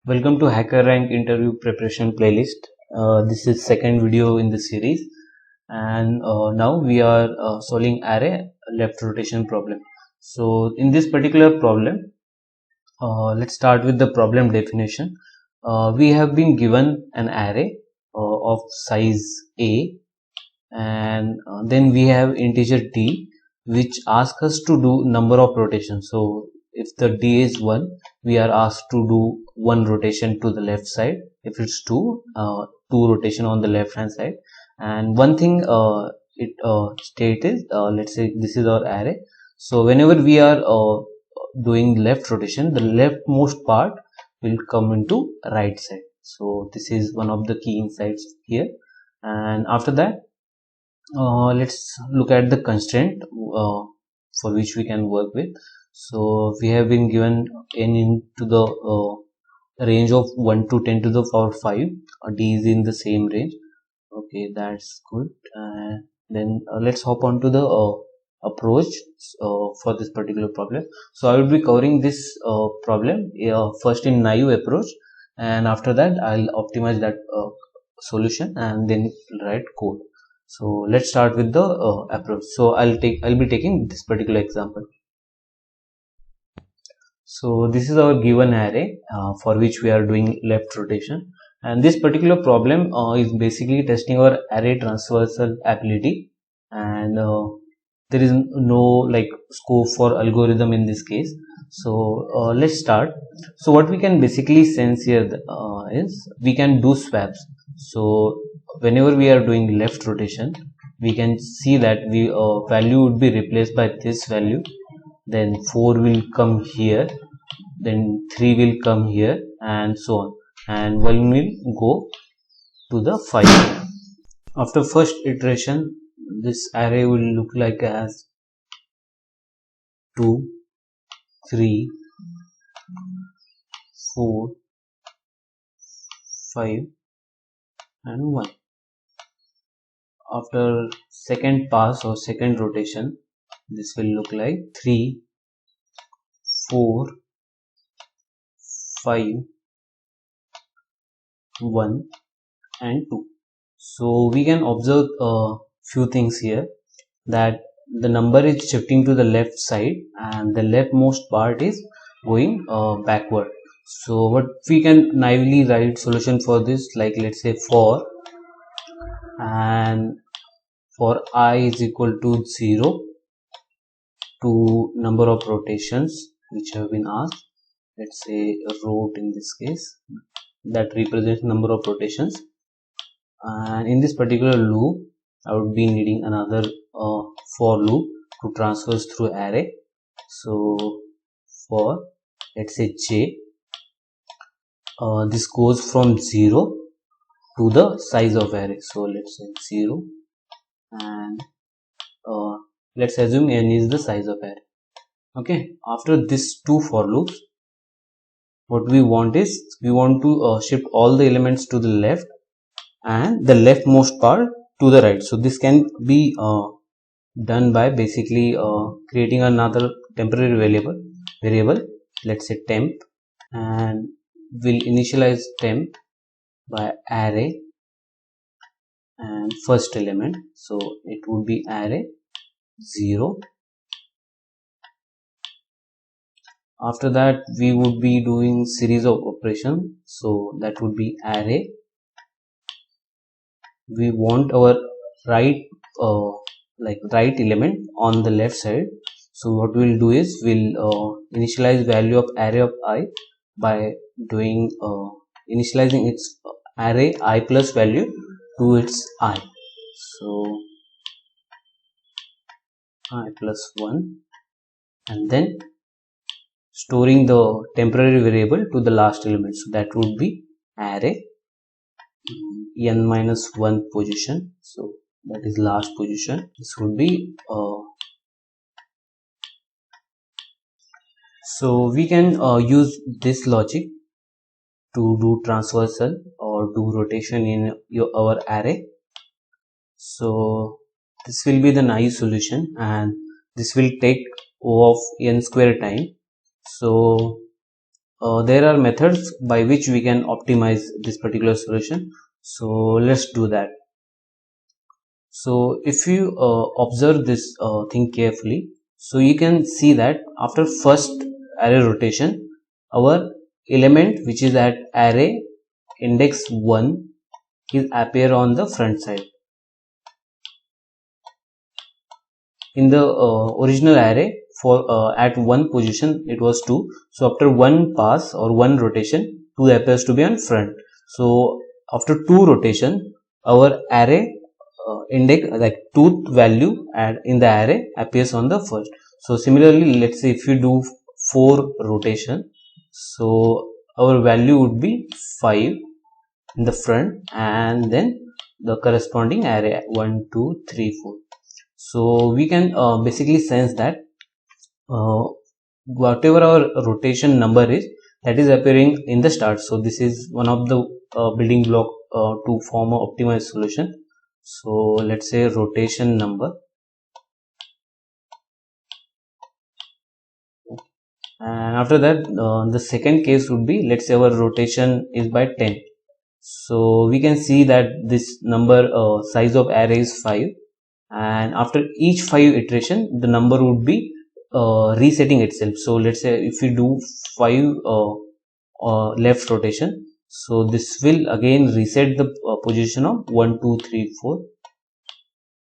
Welcome to HackerRank interview preparation playlist. This is second video in the series, and now we are solving array left rotation problem. So in this particular problem, let's start with the problem definition. We have been given an array of size A, and then we have integer d, which asks us to do number of rotations. So if the d is 1, we are asked to do 1 rotation to the left side. If it's 2, 2 rotation on the left hand side. And one thing it state is, let's say this is our array. So whenever we are doing left rotation, the leftmost part will come into right side. So this is one of the key insights here. And after that, let's look at the constraint for which we can work with. So we have been given n into the range of 1 to 10 to the power 5. D is in the same range. Okay, that's good. Then let's hop on to the approach for this particular problem. So I will be covering this problem first in naive approach, and after that I'll optimize that solution and then write code. So let's start with the approach. So I'll be taking this particular example. So this is our given array for which we are doing left rotation, and this particular problem is basically testing our array transversal ability, and there is no like scope for algorithm in this case. So let's start. So what we can basically sense here is we can do swaps. So whenever we are doing left rotation, we can see that we value would be replaced by this value, then 4 will come here, then 3 will come here, and so on, and 1 will go to the 5. After first iteration, this array will look like as 2, 3, 4, 5 and 1. After second pass or second rotation, this will look like 3, 4, 5, 1 and 2. So we can observe a few things here, that the number is shifting to the left side and the leftmost part is going backward. So what we can naively write solution for this, like let's say for, and for I is equal to 0 to number of rotations which have been asked. Let's say rot in this case, that represents number of rotations. And in this particular loop, I would be needing another for loop to transverse through array. So for, let's say j, this goes from 0 to the size of array. So let's say 0, and let's assume n is the size of array. Okay, after this two for loops, what we want is we want to shift all the elements to the left and the leftmost part to the right. So this can be done by basically creating another temporary variable, let's say temp, and we'll initialize temp by array and first element. So it would be array 0. After that, we would be doing series of operations. So that would be array. We want our right element on the left side. So what we'll do is we'll initialize value of array of I by doing initializing its array I plus value to its I. So I plus 1, and then storing the temporary variable to the last element. So that would be array n minus 1 position. So that is last position. This would be so we can use this logic to do transversal or do rotation in our array. So this will be the naive solution, and this will take O of n square time. So there are methods by which we can optimize this particular solution. So let's do that. So if you observe this thing carefully, so you can see that after first array rotation, our element which is at array index 1 is appear on the front side. In the original array, for at one position it was 2, so after one pass or one rotation, 2 appears to be on front. So after 2 rotation, our array index, like 2th value in the array, appears on the first. So similarly, let's say if you do 4 rotation, so our value would be 5 in the front, and then the corresponding array 1 2 3 4. So we can basically sense that whatever our rotation number is, that is appearing in the start. So this is one of the building block to form an optimized solution. So let's say rotation number, and after that the second case would be, let's say our rotation is by 10. So we can see that this number size of array is 5, and after each 5 iteration the number would be resetting itself. So let's say if we do 5 left rotation, so this will again reset the position of 1 2 3 4.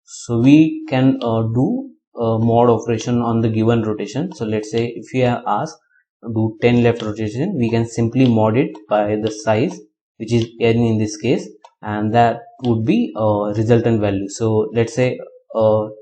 So we can do mod operation on the given rotation. So let's say if we are asked to do 10 left rotation, we can simply mod it by the size, which is n in this case, and that would be resultant value. So let's say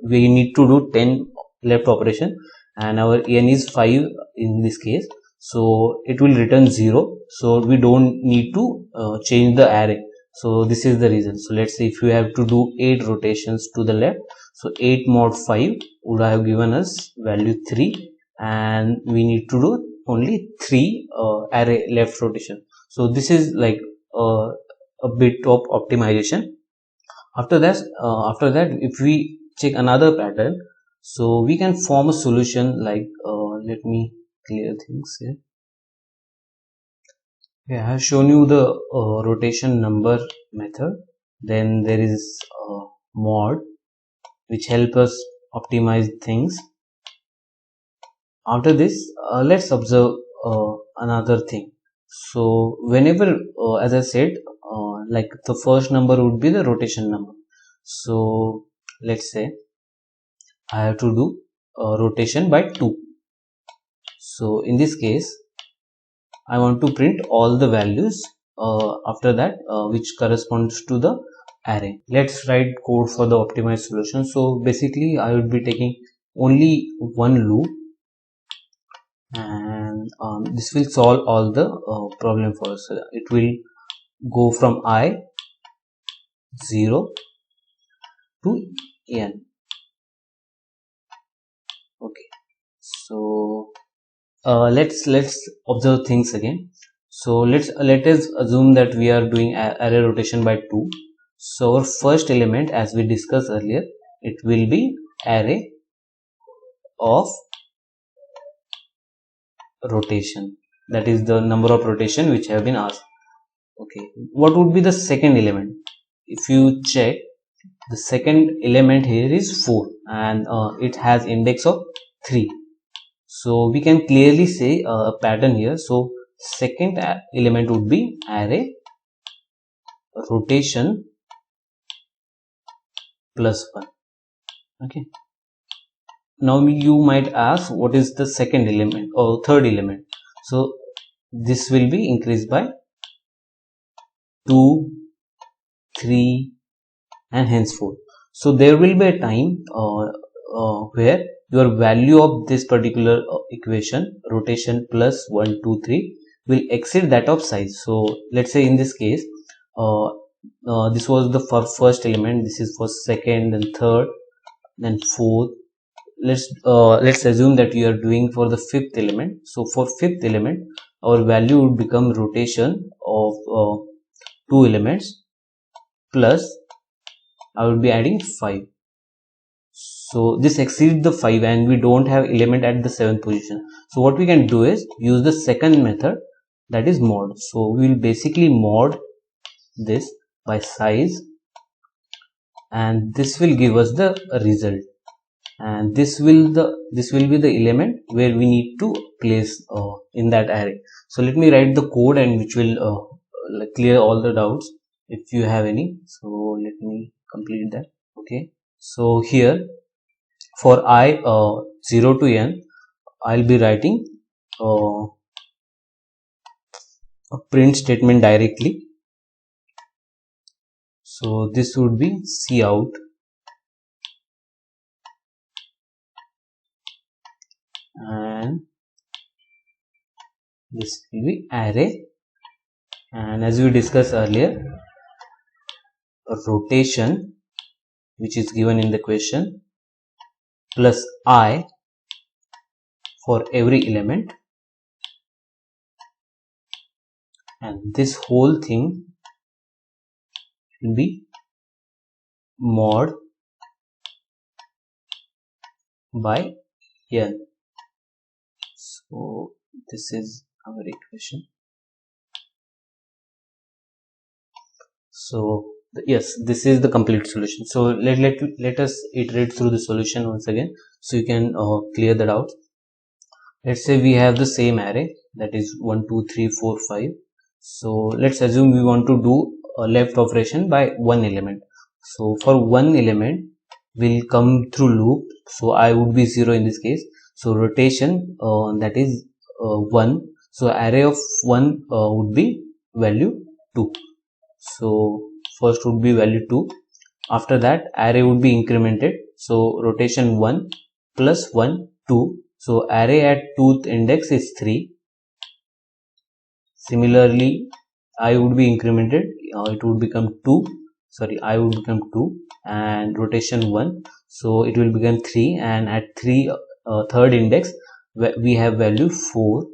we need to do 10 left operation and our n is 5 in this case, so it will return 0. So we don't need to change the array. So this is the reason. So let's say if you have to do 8 rotations to the left, so 8 mod 5 would have given us value 3, and we need to do only 3 array left rotation. So this is like a bit of optimization. After that if we check another pattern, so we can form a solution like let me clear things here. Yeah, I have shown you the rotation number method. Then there is mod, which help us optimize things. After this, let's observe another thing. So whenever, as I said, like the first number would be the rotation number. So let's say I have to do rotation by 2. So in this case, I want to print all the values after that which corresponds to the array. Let's write code for the optimized solution. So basically I would be taking only one loop, and this will solve all the problem for us. So it will go from I 0 to n. Okay, so let's observe things again. So let us assume that we are doing array rotation by 2. So our first element, as we discussed earlier, it will be array of rotation, that is the number of rotation which have been asked. Okay, what would be the second element? If you check, the second element here is 4, and it has index of 3. So we can clearly say a pattern here. So second element would be array rotation plus 1. Okay, now you might ask, what is the second element or third element? So this will be increased by 2, 3, and henceforth. So there will be a time where your value of this particular equation, rotation plus 1 2 3, will exceed that of size. So let's say in this case this was the first element, this is for second, then third, then fourth. Let's assume that you are doing for the fifth element. So for fifth element, our value would become rotation of 2 elements plus I will be adding 5. So this exceeds the 5, and we don't have element at the 7th position. So what we can do is use the second method that is mod. So we will basically mod this by size, and this will give us the result, and this will be the element where we need to place in that array. So let me write the code, and which will like clear all the doubts if you have any. So let me complete that. Okay, so here for I 0 to n, I'll be writing a print statement directly. So this would be cout, and this will be array, and as we discussed earlier, a rotation which is given in the question plus I for every element, and this whole thing will be mod by n. So this is our equation. So yes, this is the complete solution. So let us iterate through the solution once again, so you can clear the doubts. Let's say we have the same array, that is 1 2 3 4 5. So let's assume we want to do a left operation by one element. So for one element will come through loop, so I would be 0 in this case. So rotation that is 1, so array of 1 would be value 2. So first would be value 2. After that array would be incremented, so rotation 1 plus 1 2. So array at 2th index is 3. Similarly, I would be incremented, it would become 2. Sorry, I would become 2, and rotation 1. So it will become 3, and at third index we have value 4.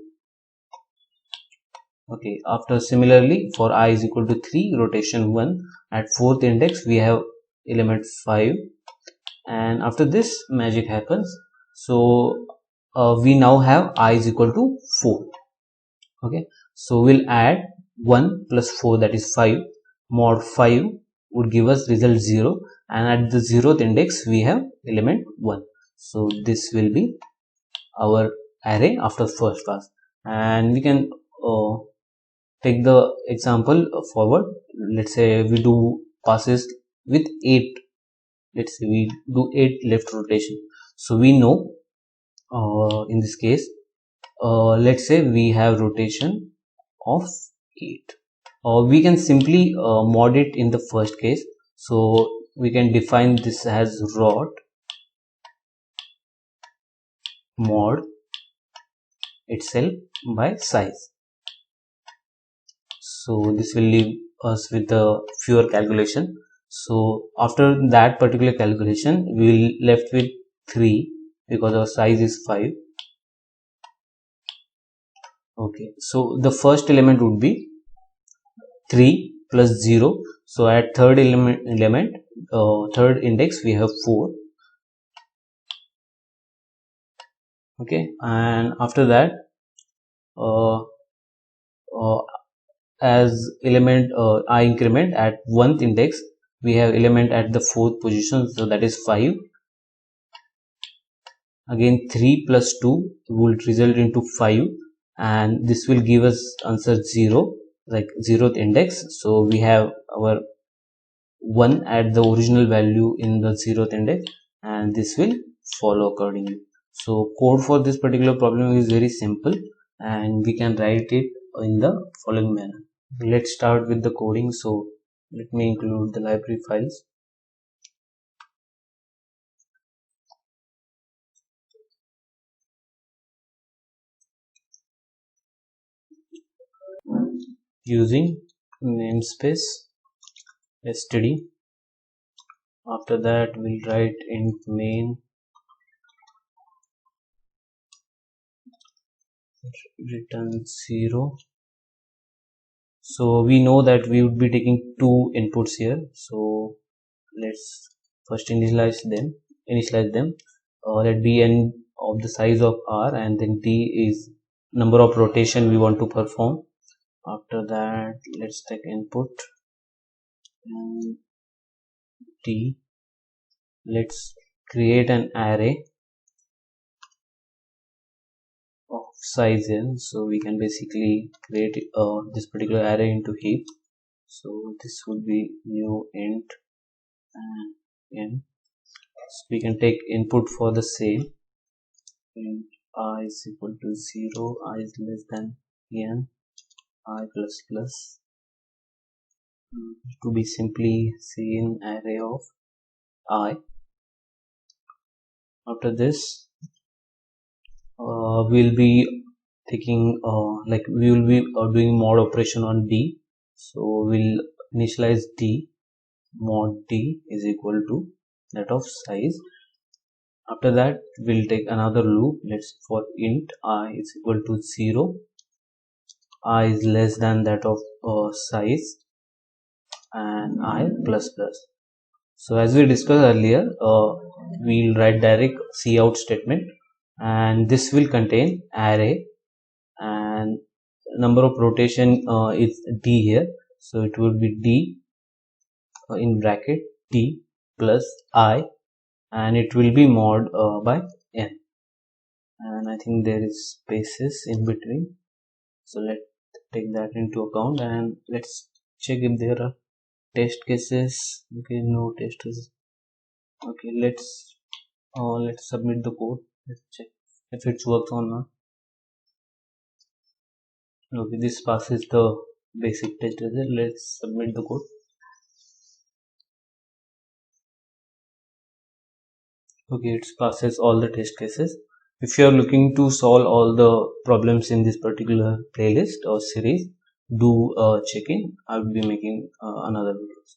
Okay, after similarly for I is equal to 3, rotation 1, at 4th index we have element 5, and after this magic happens. So we now have I is equal to 4. Okay, so we'll add 1 plus 4, that is 5. Mod 5 would give us result 0, and at the 0th index we have element 1. So this will be our array after first pass, and we can take the example forward. Let's say we do passes with 8. Let's say we do 8 left rotation. So we know in this case, let's say we have rotation of 8, or we can simply mod it in the first case. So we can define this as rot mod itself by size. So this will leave us with a fewer calculation. So after that particular calculation, we will left with 3 because our size is 5. Okay, so the first element would be 3 plus 0. So at third third index we have 4. Okay, and after that as element I increment at 1th index, we have element at the 4th position, so that is 5. Again 3 plus 2 will result into 5, and this will give us answer 0, like 0th index. So we have our 1 at the original value in the 0th index, and this will follow accordingly. So code for this particular problem is very simple, and we can write it in the following manner. Let's start with the coding. So let me include the library files. Using namespace std. After that we'll write int main return 0. So we know that we would be taking 2 inputs here, so let's first initialize them. Let b n of the size of r, and then d is number of rotation we want to perform. After that, let's take input and d. Let's create an array of size n, so we can basically create this particular array into heap. So this would be new int and n. So we can take input for the same, int I is equal to 0, I is less than n, I plus plus, to be simply seen array of I. After this, we'll be taking we will be doing mod operation on d. So we'll initialize d, mod d is equal to that of size. After that, we'll take another loop. Let's for int I is equal to 0, I is less than that of size, and I plus plus. So as we discussed earlier, we'll write direct cout statement, and this will contain array, and number of rotation is d here, so it will be d in bracket d plus I, and it will be mod by n, and I think there is spaces in between, so let's take that into account, and let's check if there are test cases. Okay, no test cases. Okay, let's submit the code. Let's check if it works or not. Okay, this passes the basic test result. Let's submit the code. Okay, it passes all the test cases. If you are looking to solve all the problems in this particular playlist or series, do check in. I will be making another videos.